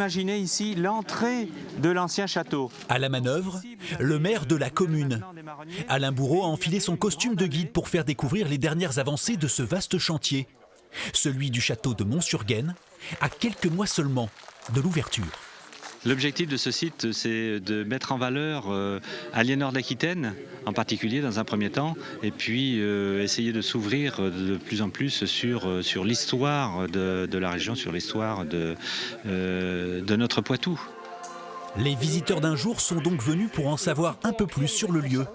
Imaginez ici l'entrée de l'ancien château. À la manœuvre, le maire de la commune. Alain Bourreau a enfilé son costume de guide pour faire découvrir les dernières avancées de ce vaste chantier. Celui du château de Mont-sur-Gaine, à quelques mois seulement de l'ouverture. L'objectif de ce site, c'est de mettre en valeur Aliénor d'Aquitaine, en particulier dans un premier temps, et puis essayer de s'ouvrir de plus en plus sur l'histoire de la région, sur l'histoire de notre Poitou. Les visiteurs d'un jour sont donc venus pour en savoir un peu plus sur le lieu.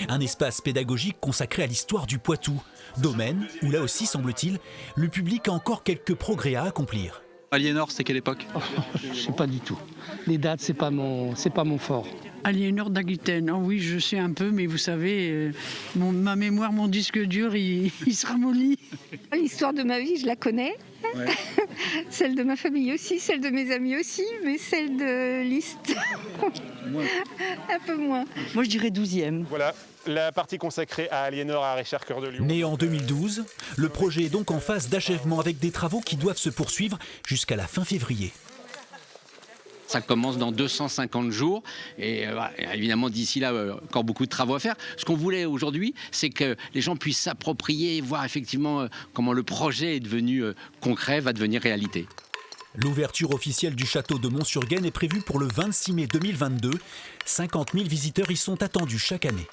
Un espace pédagogique consacré à l'histoire du Poitou. Domaine où là aussi, semble-t-il, le public a encore quelques progrès à accomplir. Aliénor, c'est quelle époque? Je ne sais pas du tout. Les dates, c'est pas mon fort. Aliénor d'Aquitaine, oh oui, je sais un peu, mais vous savez, ma mémoire, mon disque dur, il se ramollit. L'histoire de ma vie, je la connais. Ouais. Celle de ma famille aussi, celle de mes amis aussi, mais celle de Liszt, un peu moins. Moi, je dirais 12e. Voilà, la partie consacrée à Aliénor à Richard Cœur de Lion. Né en 2012, le projet est donc en phase d'achèvement avec des travaux qui doivent se poursuivre jusqu'à la fin février. Ça commence dans 250 jours et évidemment d'ici là, encore beaucoup de travaux à faire. Ce qu'on voulait aujourd'hui, c'est que les gens puissent s'approprier et voir effectivement comment le projet est devenu concret, va devenir réalité. L'ouverture officielle du château de Mont-sur-Gaine est prévue pour le 26 mai 2022. 50 000 visiteurs y sont attendus chaque année.